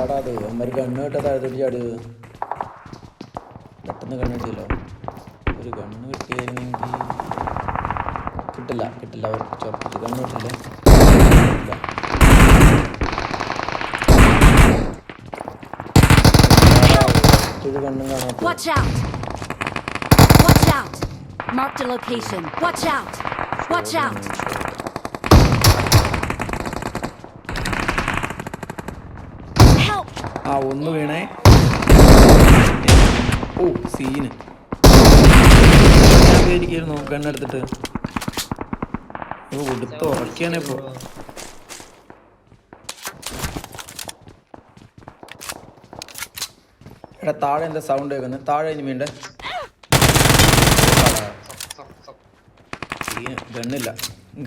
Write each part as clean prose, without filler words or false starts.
എന്താടാ അത് അമ്മര് കണ്ണ് കേട്ടാ താഴത്തോട്ട് ചാടുക. പെട്ടെന്ന് കണ്ണെടുത്തില്ലോ. ഒരു കണ്ണ് കിട്ടിയായിരുന്നെങ്കിൽ കിട്ടില്ല അവർ ചോർപ്പിച്ച് കണ്ണ് കിട്ടില്ല. ഒരു കണ്ണും കാണാത്ത. ആ ഒന്ന് വീണേ. ഓ സീന് ഇരിക്കുന്നു കണ്ണെടുത്തിട്ട്. കൊടുത്ത് ഉറക്കിയാനെ ഇപ്പോ. എടാ താഴെ എന്താ സൗണ്ട് കേൾക്കുന്നത്? താഴെ ഇനി വീണ്ട ഗണ്ണില്ല.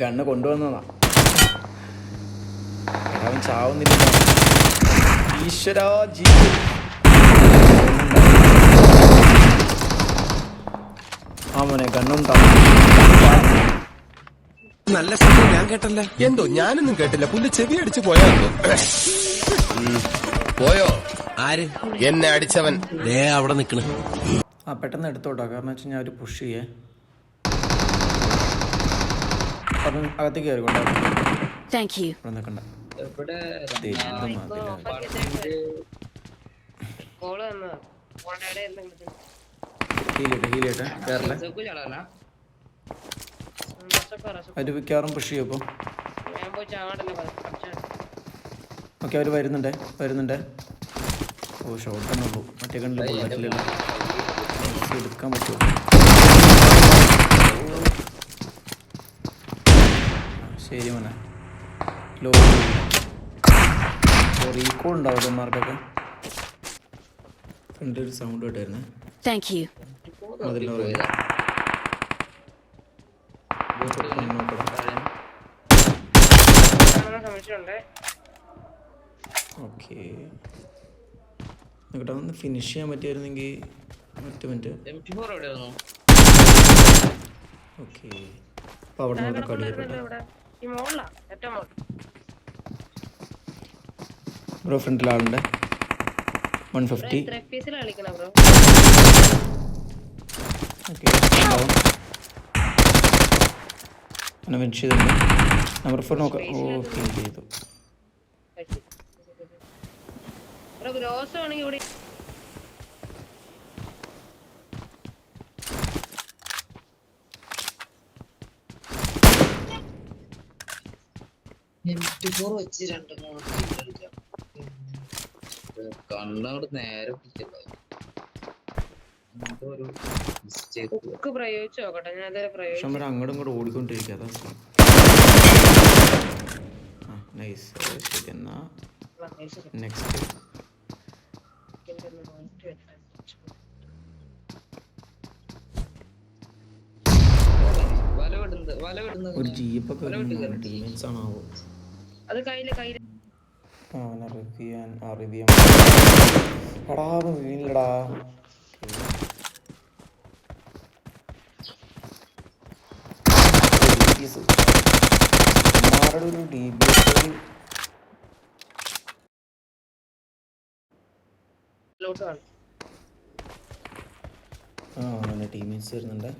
ഗണ്ണ് കൊണ്ടുവന്നതാ. അവൻ ചാവുന്നില്ല. ഈശ്വരാ ജീവൻ. ആ മോനെ ഗണ്ണും നല്ല ശബ്ദം ഞാൻ കേട്ടല്ല. എന്തോ ഞാനൊന്നും കേട്ടില്ല. പുല്ല് ചെവി അടിച്ചു പോയോ? പോയോ? ആര്? എന്നെ അടിച്ചവൻ അവിടെ നിക്കണ്. ആ പെട്ടെന്ന് എടുത്തോട്ടോ. കാരണം വെച്ച് ഞാൻ ഒരു പുഷ് ചെയ്യേ. അപ്പം അകത്തേക്ക് കയറിക്കൊണ്ടോ. നിൽക്കണ്ട. ഹീലിട്ടെ കയറില്ല. അവർ മിക്കവാറും പുഷ് ചെയ്യും. അപ്പോൾ ഓക്കെ അവർ വരുന്നുണ്ട്. ഓ ഷോട്ട് തന്നെ ഉള്ളൂ. മറ്റേ കണ്ണിൽ ബുള്ളറ്റിലല്ല. എടുക്കാൻ പറ്റുമോ? ശരി മോനെ. ലോ റീകോൾ ഉണ്ടാവും ഇവന്മാർക്കൊക്കെ. ഫ്രണ്ടിൽ ഒരു സൗണ്ട് കേട്ടായിരുന്നേ. ഓക്കെ നോക്കട്ടെ. ഒന്ന് ഫിനിഷ് ചെയ്യാൻ പറ്റിയായിരുന്നെങ്കിൽ. ഒറ്റ മിനിറ്റ്. ഓക്കെ അപ്പോൾ അവിടെ നിന്ന് റെക്കോർഡ് ചെയ്യപ്പെട്ടു. ബ്രോ ഫ്രണ്ടിൽ ആളുണ്ട്. 150. ഓക്കെ അങ്ങനെ ഫിനിഷ് ചെയ്തിട്ടുണ്ട്. നമ്പർ 4 നോക്കാം. ഓ ഫിനിഷ് ചെയ്തു. കണ്ണോട് നേരെ അങ്ങോട്ടും ഇങ്ങോട്ടും ഓടിക്കൊണ്ടിരിക്കുക. നൈസ്. ശരി എന്നാ നെക്സ്റ്റ്. ഒരു ജീപ്പൊക്കെ ടീമേറ്റ്സ് ആണാവോ? അറിയാം. എടാ വീണില്ലടാ. ഒരു അങ്ങനെ ടീമേറ്റ്സ് വരുന്നുണ്ട്.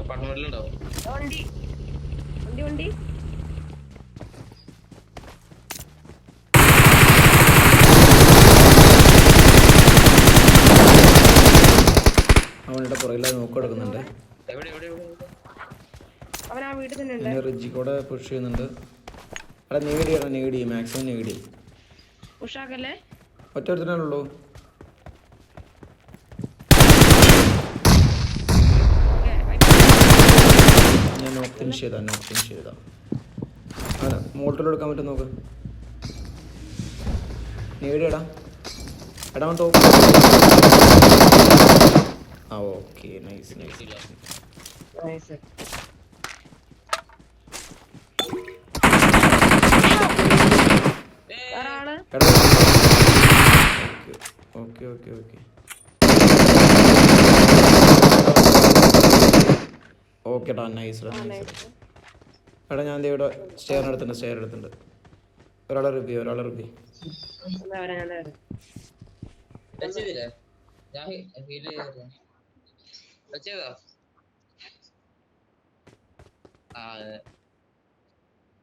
പട്ടണത്തിലുണ്ടാവും. അവനുടെ പുറകിലായി നോക്കിയെടുക്കുന്നുണ്ട്. റിജി കൂടെ പുഷ് ചെയ്യുന്നുണ്ട്. അവിടെ നേടി മാക്സിമം നേടി. ഒറ്റ ഒരുത്തനാണുള്ളൂ. ഞാൻ ഫിനിഷ് ചെയ്താ അങ്ങനെ മോൾട്ടിൽ എടുക്കാൻ പറ്റും നോക്ക്. നേടിയടാ. എടാ അവൻ തോക്ക്. ആ ആ ഓക്കെ നൈസ് നൈസ്. നൈസ്. വേറെ ആള് ഓക്കെ ഓക്കെ ഓക്കെ ഓക്കെടാ നൈസ്. എടാ ഞാൻ ഇവിടെ സ്റ്റെയർ എടുത്തിട്ടുണ്ട്. ഒരാളെ റിവ്യൂ എന്താ പറയാ ഞാൻ ടച്ച് ചെയ്തില്ലേ? ഞാൻ ഹീൽ ചെയ്താ ടച്ച് ചെയ്തോ? ആ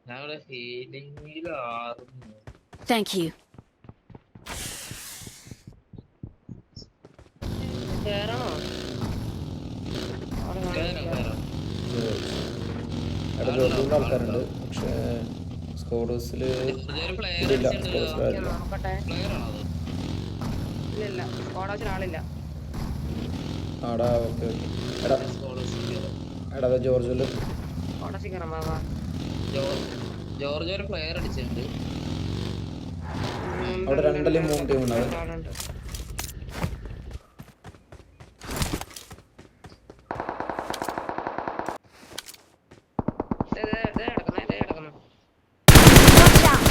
ഞാൻ ഇവിടെ ഹീലിംഗിലായിരുന്നു. Thank you. കേറണോ? കേറാം. എടാ ജോലിയുള്ള ആൾക്കാരുണ്ട് പക്ഷേ സ്കോഡേഴ്സിൽ ഇതൊരു player ഇതില്ല. അടിച്ചിട്ടുണ്ടല്ലോ. സ്കോഡേഴ്സിൽ നോക്കട്ടെ. Player ആണോ അത്? ഇല്ല കോളേജിൽ ആളില്ല. ആടാ ഓക്കെ ഓക്കെ. എടാ Scholars കേറും. എടാ അതെ ജോർജില് കോളേജിൽ കയറാം. വാ ജോർജ് ഒരു പ്ലെയർ അടിച്ചിട്ടുണ്ട്. അവിടെ രണ്ടിലും 3 ടീം ഉണ്ടാവും. ആളുണ്ട്. കിടക്കുന്നു. Watch out!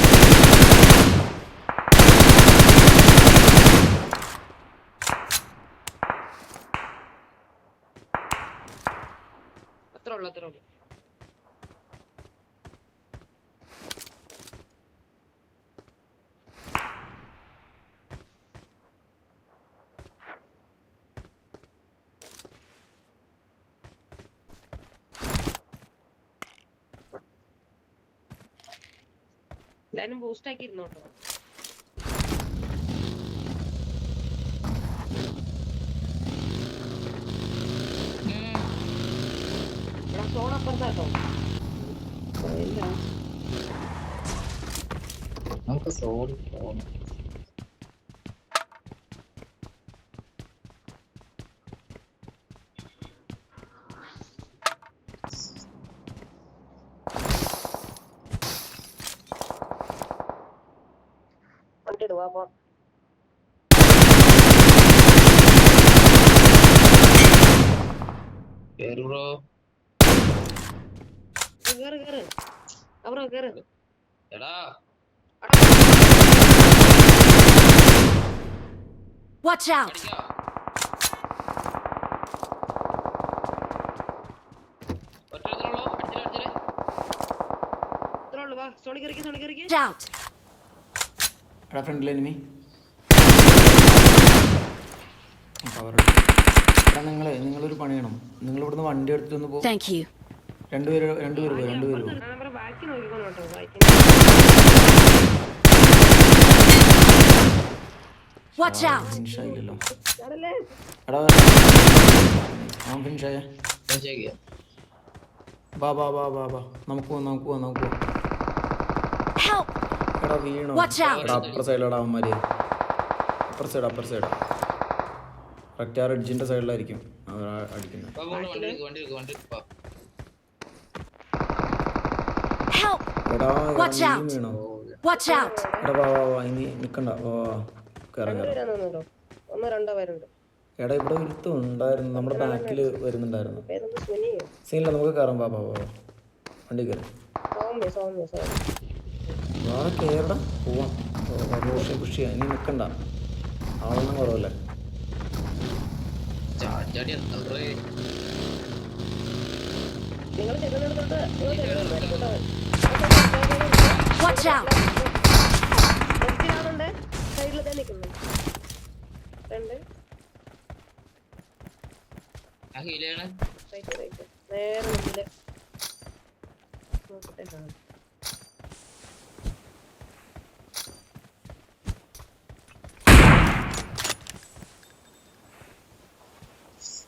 അത്രേ ഉള്ളു. എല്ലാരും ബൂസ്റ്റ് ആക്കി ഇരുന്നോട്ടോ. ഇവിടെ സോൺ അപ്പുറത്താട്ടോ. ഇല്ല നമുക്ക് സോറി പോകണം. വണ്ടി ഇടുവാ. അപ്പൊ കേറ് ബ്രോ. കേറ് അവരോ കേറ്. എടാ Watch out! അടിക്കാ. ഒറ്റ അടിച്ചില്ലേ. ഇത്രേ ഉള്ളു. വാ സോണി കയറിക്ക്. Watch out! എടാ ഫ്രണ്ടിൽ എനിമി. എടാ നിങ്ങളൊരു പണി ചെയ്യണം. നിങ്ങൾ ഇവിടുന്ന് വണ്ടി എടുത്തിട്ടൊന്ന് പോകും. Thank you. രണ്ടുപേര് പോകും. ബാക്കി നോക്കിക്കോളൂ. Watch out! ഫിനിഷായില്ലല്ലോ. അതല്ലേ എടാ അവൻ ഫിനിഷായ. ചെയ്യാം. ബാ നമുക്ക് പോവാം. Help! എടാ വീണോ? Watch out! എടാ അപ്പുറ സൈഡിലടാ അവന്മാര്. അപ്പുറ സൈഡ് കറക്റ്റ് ആ റിഡ്ജിന്റെ സൈഡിലായിരിക്കും അവർ അടിക്കുന്നത്. വണ്ടി എടുക്ക്. Help! എടാ Watch നീ out! വീണോ? Watch out! എടാ വാ ഇനി നിക്കണ്ട. കയറാം. രണ്ടുപേരാന്ന്. ഒന്നോ രണ്ടോ പേരുണ്ട്. എടാ ഇവിടെ ഒരുത്തും ഉണ്ടായിരുന്നു നമ്മുടെ ബാക്കിൽ വരുന്നുണ്ടായിരുന്നു. പേരെന്താ? സുനിയോ? സീനില്ല നമുക്ക് കയറാം. വാ വണ്ടി കയറി സൗമ്യ. വാ കയറടാ പോവാം. പുഷിയാ ഇനി നിക്കണ്ട. ആളൊന്നും കുറവല്ലേ. ചാടി എത്തേ. നിങ്ങൾ ചെല്ലുന്നിടത്തോട്ട് Watch out! ാണുണ്ട്. സൈഡിൽ തന്നെ നിൽക്കുന്നു. ആ ഹീലാണ്. റൈറ്റ് നേരെ മുമ്പില് നോക്കട്ടെ.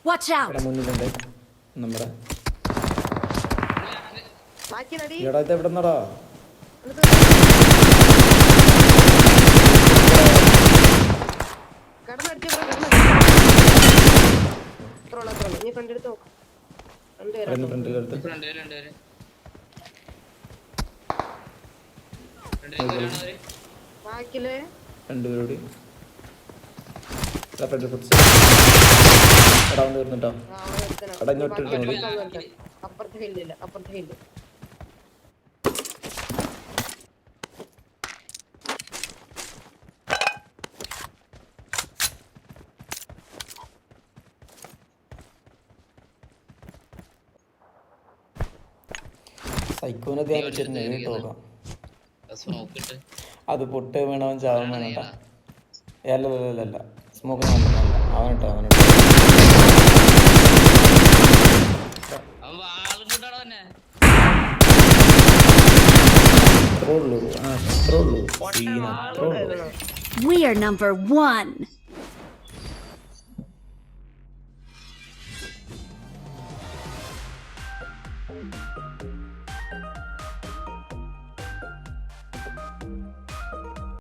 Watch out! ഇവിടെ മുന്നിലുണ്ട് നമ്മുടെ. ബാക്കി നടി എടാ ഇത് എവിടെ നിന്നടാ? നീ ഫ്രണ്ടെടുത്ത് നോക്കാം. ഫ്രണ്ടിലെടുത്ത് ഫ്രണ്ടില് ബാക്കില് രണ്ടുപേരോട്. എടാ താന്ന് വരുന്നുണ്ടോ? ആ, അവൻ ഒരുത്തനാ. എടാ, ഇങ്ങോട്ട് ബാക്കി ഇട്ടോ. അപ്പുറത്ത് ഒരുത്തൻ. അപ്പുറത്തെ ഹില്ലില്ല, അപ്പുറത്തെ ഹില്ല്. സൈക്കോനെ ധ്യാനിച്ചിട്ട് നേരിട്ട് നോക്കാം. സ്മോക്ക് ഇട്ട് അത് പൊട്ട് വീണവൻ ചാവാൻ വേണട്ടാ. അല്ല സ്മോക്ക് അവനിട്ടോ അവൻ വാളുകൊണ്ടാണോ തന്നെ അത്രേ ഉള്ളൂ. സീൻ അത്രേ ഉള്ളൂ. We are number 1.